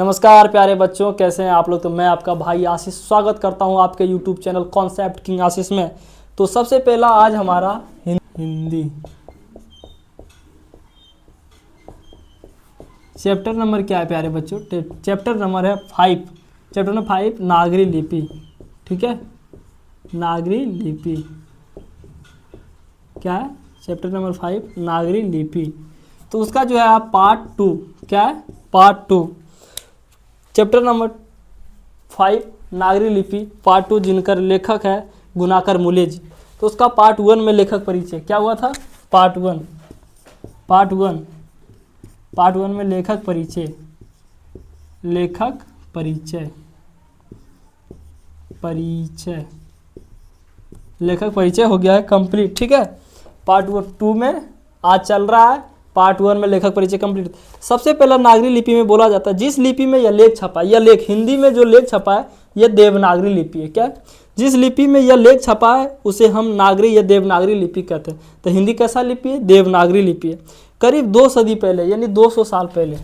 नमस्कार प्यारे बच्चों, कैसे हैं आप लोग। तो मैं आपका भाई आशीष स्वागत करता हूं आपके यूट्यूब चैनल कॉन्सेप्ट किंग आशीष में। तो सबसे पहला आज हमारा हिंदी चैप्टर नंबर क्या है प्यारे बच्चों। चैप्टर नंबर है 5। चैप्टर नंबर 5 नागरी लिपि। ठीक है, नागरी लिपि क्या है? चैप्टर नंबर 5 नागरी लिपि। तो उसका जो है पार्ट 2 क्या है? पार्ट 2 चैप्टर नंबर 5 नागरी लिपि पार्ट 2, जिनका लेखक है गुणाकर मूलेजी। तो उसका पार्ट 1 में लेखक परिचय क्या हुआ था? पार्ट 1 में लेखक परिचय लेखक परिचय हो गया है कंप्लीट। ठीक है, पार्ट 2 में आज चल रहा है, पार्ट 1 में लेखक परिचय कंप्लीट। सबसे पहला नागरी लिपि में बोला जाता है जिस लिपि में यह लेख छपा है, यह लेख हिंदी में जो लेख छपा है यह देवनागरी लिपि है। क्या? जिस लिपि में यह लेख छपा है उसे हम नागरी या देवनागरी लिपि कहते हैं। तो हिंदी कैसा लिपि है? देवनागरी लिपि है। करीब 2 सदी पहले यानी 200 साल पहले,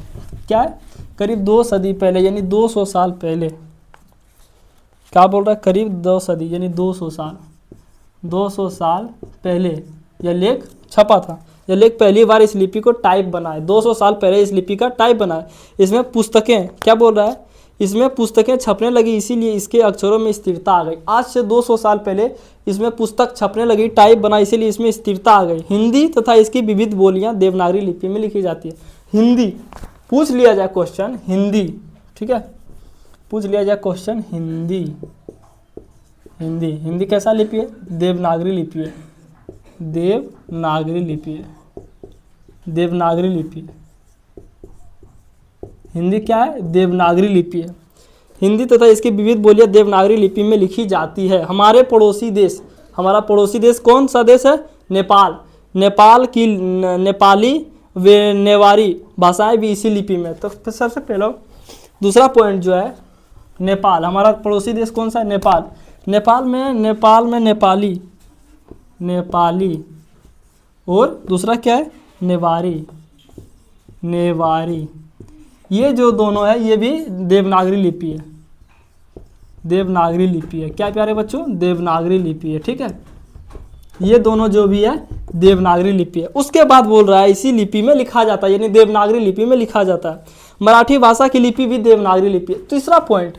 क्या है? करीब 2 सदी पहले यानी 200 साल पहले। क्या बोल रहा है? करीब 2 सदी यानी 200 साल पहले यह लेख छपा था। यह लेख पहली बार इस लिपि को टाइप बनाए। 200 साल पहले इस लिपि का टाइप बनाए। इसमें पुस्तकें, क्या बोल रहा है? इसमें पुस्तकें छपने लगी, इसीलिए इसके अक्षरों में स्थिरता आ गई। आज से 200 साल पहले इसमें पुस्तक छपने लगी, टाइप बना, इसीलिए इसमें स्थिरता आ गई। हिंदी तथा इसकी विविध बोलियां देवनागरी लिपि में लिखी जाती है। हिंदी पूछ लिया जाए क्वेश्चन, हिंदी, ठीक है, पूछ लिया जाए क्वेश्चन हिंदी कैसा लिपि है? देवनागरी लिपि है। देवनागरी लिपि है। हिंदी क्या है? देवनागरी लिपि है। हिंदी तथा इसकी विविध बोलियां देवनागरी लिपि में लिखी जाती है। हमारा पड़ोसी देश कौन सा देश है? नेपाल की नेपाली व नेवारी भाषाएं भी इसी लिपि में। तो सबसे पहले दूसरा पॉइंट जो है नेपाल, हमारा पड़ोसी देश कौन सा है? नेपाल में नेपाली और दूसरा क्या है? नेवारी। ये जो दोनों है ये भी देवनागरी लिपि है। क्या प्यारे बच्चों? देवनागरी लिपि है। ठीक है, ये दोनों जो भी है देवनागरी लिपि है। उसके बाद बोल रहा है इसी लिपि में लिखा जाता है, यानी देवनागरी लिपि में लिखा जाता है। मराठी भाषा की लिपि भी देवनागरी लिपि है। तीसरा पॉइंट,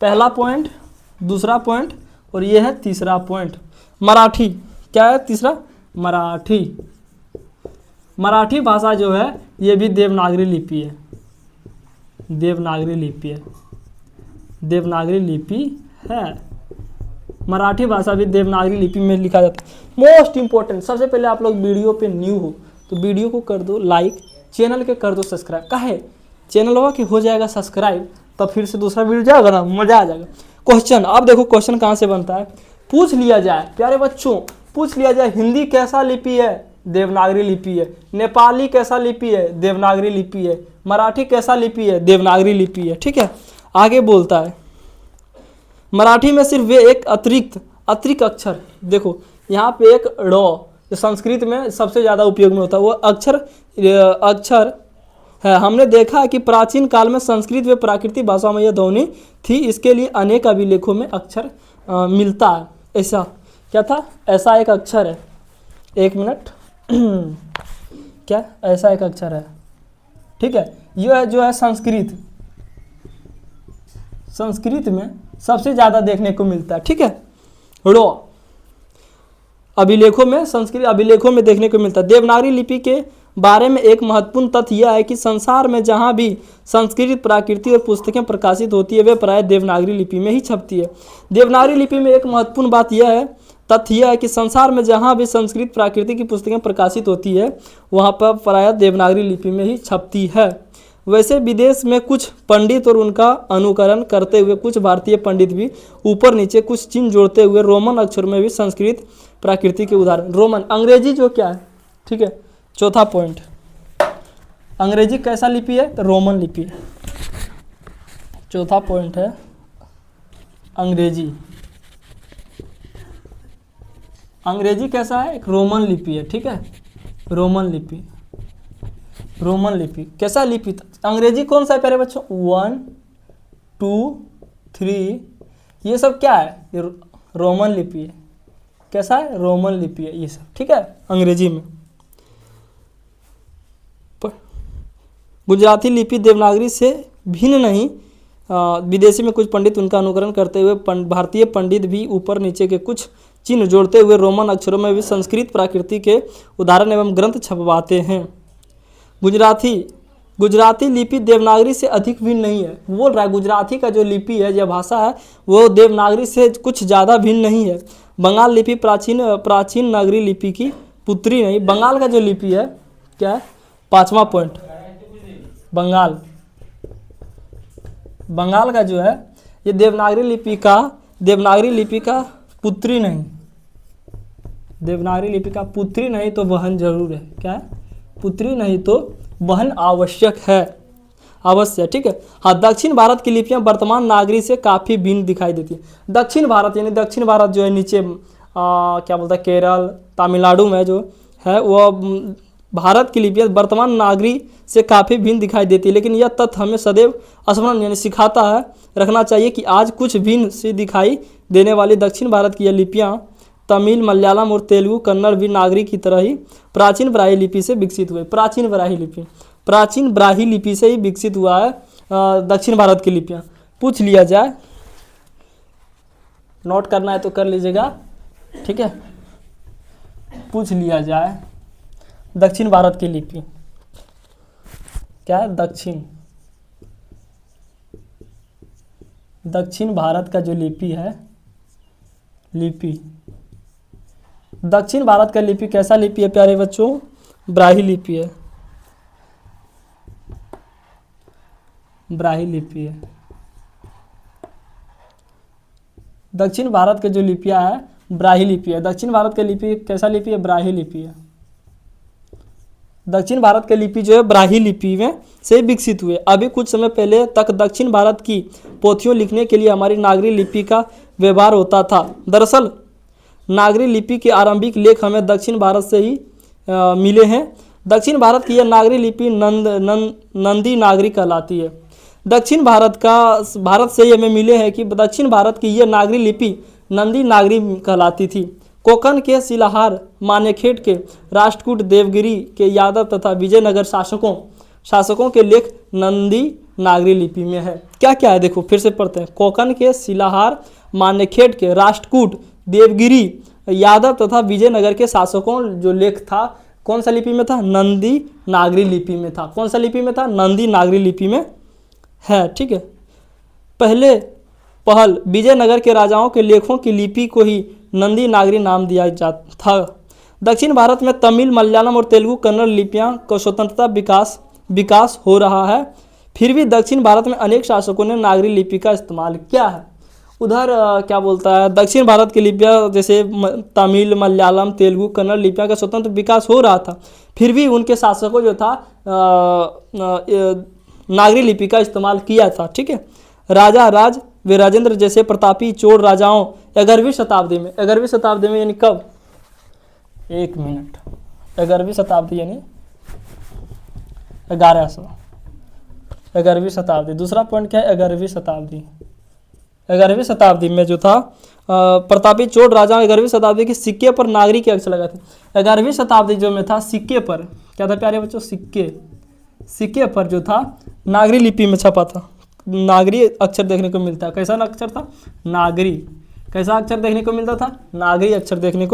पहला पॉइंट, दूसरा पॉइंट और ये है तीसरा पॉइंट। मराठी क्या है? तीसरा मराठी भाषा जो है ये भी देवनागरी लिपि है। मराठी भाषा भी देवनागरी लिपि में लिखा जाता है। मोस्ट इंपॉर्टेंट, सबसे पहले आप लोग वीडियो पे न्यू हो तो वीडियो को कर दो लाइक, चैनल के कर दो सब्सक्राइब। काहे? चैनल हुआ कि हो जाएगा सब्सक्राइब तब फिर से दूसरा वीडियो जाएगा ना, मजा आ जाएगा। क्वेश्चन, अब देखो क्वेश्चन कहाँ से बनता है। पूछ लिया जाए प्यारे बच्चों, पूछ लिया जाए हिंदी कैसा लिपि है? देवनागरी लिपि है। नेपाली कैसा लिपि है? देवनागरी लिपि है। मराठी कैसा लिपि है? देवनागरी लिपि है। ठीक है, आगे बोलता है मराठी में सिर्फ वे एक अतिरिक्त अक्षर, देखो यहाँ पे एक ड़, जो संस्कृत में सबसे ज़्यादा उपयोग में होता है, वो अक्षर है। हमने देखा है कि प्राचीन काल में संस्कृत व प्राकृतिक भाषा में यह ध्वनि थी। इसके लिए अनेक अभिलेखों में अक्षर मिलता है। ऐसा क्या था? ऐसा एक अक्षर है, एक मिनट क्या ऐसा एक अक्षर है? ठीक है, यह जो है संस्कृत में सबसे ज़्यादा देखने को मिलता है। ठीक है, रो संस्कृत अभिलेखों में देखने को मिलता है। देवनागरी लिपि के बारे में एक महत्वपूर्ण तथ्य यह है कि संसार में जहाँ भी संस्कृत, प्राकृतिक और पुस्तकें प्रकाशित होती है वे प्रायः देवनागरी लिपि में ही छपती है। देवनागरी लिपि में एक महत्वपूर्ण बात तथ्य यह है कि संसार में जहाँ भी संस्कृत, प्राकृतिक की पुस्तकें प्रकाशित होती है वहाँ पर प्रायः देवनागरी लिपि में ही छपती है। वैसे विदेश में कुछ पंडित और उनका अनुकरण करते हुए कुछ भारतीय पंडित भी ऊपर नीचे कुछ चिन्ह जोड़ते हुए रोमन अक्षर में भी संस्कृत, प्राकृतिक के उदाहरण। रोमन, अंग्रेजी जो क्या है? ठीक है, चौथा पॉइंट, अंग्रेजी कैसा लिपि है? तो रोमन लिपि है। चौथा पॉइंट है अंग्रेजी कैसा है? एक रोमन लिपि है। ठीक है, रोमन लिपि। रोमन लिपि। कैसा लिपि था? अंग्रेजी कौन सा है प्यारे बच्चों? 1 2 3, ये सब क्या है? ये रोमन लिपि है। कैसा है? रोमन लिपि है ये सब, ठीक है, अंग्रेजी में। गुजराती लिपि देवनागरी से भिन्न नहीं, विदेशी में कुछ पंडित उनका अनुकरण करते हुए भारतीय पंडित भी ऊपर नीचे के कुछ चिन्ह जोड़ते हुए रोमन अक्षरों में भी संस्कृत प्राकृति के उदाहरण एवं ग्रंथ छपवाते हैं। गुजराती लिपि देवनागरी से अधिक भिन्न नहीं है। बोल रहा है गुजराती का जो लिपि है, यह भाषा है, वो देवनागरी से कुछ ज़्यादा भिन्न नहीं है। बंगाल लिपि प्राचीन नागरी लिपि की पुत्री नहीं। बंगाल का जो लिपि है क्या है? 5वां पॉइंट, बंगाल का जो है ये देवनागरी लिपि का पुत्री नहीं। देवनागरी लिपि का पुत्री नहीं तो वहन जरूर है। क्या है? पुत्री नहीं तो वहन आवश्यक है, अवश्य, ठीक है। हाँ, दक्षिण भारत की लिपियां वर्तमान नागरी से काफ़ी भिन्न दिखाई देती है। दक्षिण भारत यानी दक्षिण भारत जो है नीचे क्या बोलता है, केरल तमिलनाडु में जो है वो भारत की लिपियां वर्तमान नागरी से काफ़ी भिन्न दिखाई देती है। लेकिन यह तथ्य हमें सदैव स्मरण यानी सिखाता है, रखना चाहिए कि आज कुछ भिन्न सी दिखाई देने वाली दक्षिण भारत की यह लिपियां तमिल, मलयालम और तेलुगु, कन्नड़ भी नागरी की तरह ही प्राचीन ब्राह्मी लिपि से विकसित हुए। प्राचीन ब्राह्मी लिपि से ही विकसित हुआ है दक्षिण भारत की लिपियां। पूछ लिया जाए, नोट करना है तो कर लीजिएगा, ठीक है। पूछ लिया जाए दक्षिण भारत की लिपि क्या है? दक्षिण भारत का जो लिपि है, दक्षिण भारत का लिपि कैसा लिपि है प्यारे बच्चों? ब्राह्मी लिपि है। दक्षिण भारत के जो लिपियां है ब्राह्मी लिपि है। दक्षिण भारत का लिपि कैसा लिपि है? ब्राह्मी लिपि है। दक्षिण भारत के लिपि जो है ब्राह्मी लिपि में से विकसित हुए। अभी कुछ समय पहले तक दक्षिण भारत की पोथियों लिखने के लिए हमारी नागरी लिपि का व्यवहार होता था। दरअसल नागरी लिपि के आरंभिक लेख हमें दक्षिण भारत से ही मिले हैं। दक्षिण भारत की यह नागरी लिपि नंदी नागरी कहलाती है। भारत से हमें मिले हैं कि दक्षिण भारत की यह नागरी लिपि नंदी नागरी कहलाती थी। कोंकण के शिलाहार, मानेखेट के राष्ट्रकूट, देवगिरी के यादव तथा विजयनगर शासकों के लेख नंदी नागरी लिपि में है। क्या क्या है देखो, फिर से पढ़ते हैं। कोंकण के शिलाहार, मानेखेट के राष्ट्रकूट, देवगिरी, यादव तथा विजयनगर के शासकों जो लेख था कौन सा लिपि में था? नंदी नागरी लिपि में था। कौन सा लिपि में था? नंदी नागरी लिपि में है, ठीक है। पहल विजयनगर के राजाओं के लेखों की लिपि को ही नंदी नागरी नाम दिया जाता था। दक्षिण भारत में तमिल, मलयालम और तेलुगु, कन्नड़ लिपियां का स्वतंत्रता विकास हो रहा है। फिर भी दक्षिण भारत में अनेक शासकों ने नागरी लिपि का इस्तेमाल किया है। उधर क्या बोलता है, दक्षिण भारत की लिपियां जैसे तमिल, मलयालम, तेलुगु, कन्नड़ लिपियां का स्वतंत्र विकास हो रहा था, फिर भी उनके शासकों जो था नागरी लिपि का इस्तेमाल किया था, ठीक है। राजा वीराजेंद्र जैसे प्रतापी चोल राजाओं 11वीं शताब्दी में यानी कब? 1 मिनट, 11वीं शताब्दी यानी 11वीं शताब्दी। दूसरा पॉइंट क्या है? 11वीं शताब्दी में जो था प्रतापी चोल राजाओं 11वीं शताब्दी के सिक्के पर नागरी के अक्षर लगाए थे। 11वीं शताब्दी जो में था सिक्के पर क्या था प्यारे बच्चों? सिक्के पर जो था नागरी लिपि में छपा था। नागरी अक्षर देखने को मिलता है। कैसा अक्षर था? नागरी। कैसा अक्षर देखने को मिलता था? नागरी अक्षर देखने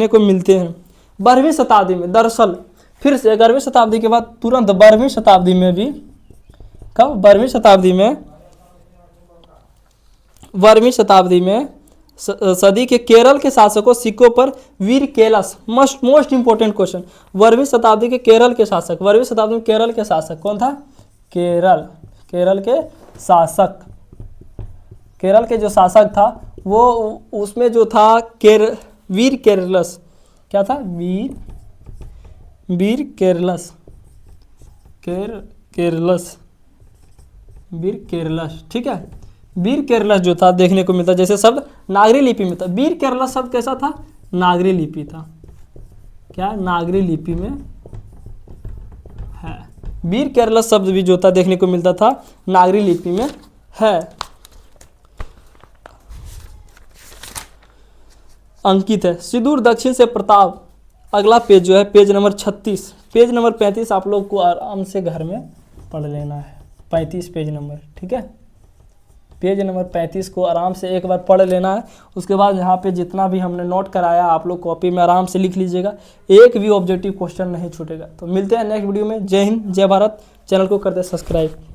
को मिलते हैं। 12वीं शताब्दी में दरअसल फिर से 11वीं शताब्दी के बाद तुरंत 12वीं शताब्दी में भी कब? 12वीं शताब्दी में सदी के केरल के शासकों सिक्कों पर वीर केलस, मोस्ट इंपोर्टेंट क्वेश्चन, 12वीं शताब्दी के केरल के शासक, 12वीं शताब्दी में केरल के शासक कौन था? केरल के शासक, केरल के जो शासक था वो उसमें जो था वीर केरलस। क्या था? वीर केरलस, ठीक है। वीर केरलस जो था देखने को मिलता, जैसे शब्द नागरी लिपि में था। वीर केरलस शब्द कैसा था? नागरी लिपि था। क्या नागरी लिपि में वीर केरला शब्द भी जो था देखने को मिलता था नागरी लिपि में है। अंकित है सिंदूर दक्षिण से प्रताप। अगला पेज जो है पेज नंबर 36, पेज नंबर 35 आप लोग को आराम से घर में पढ़ लेना है। 35 पेज नंबर, ठीक है, पेज नंबर 35 को आराम से एक बार पढ़ लेना है। उसके बाद यहाँ पे जितना भी हमने नोट कराया आप लोग कॉपी में आराम से लिख लीजिएगा, एक भी ऑब्जेक्टिव क्वेश्चन नहीं छूटेगा। तो मिलते हैं नेक्स्ट वीडियो में। जय हिंद, जय भारत। चैनल को कर दे सब्सक्राइब।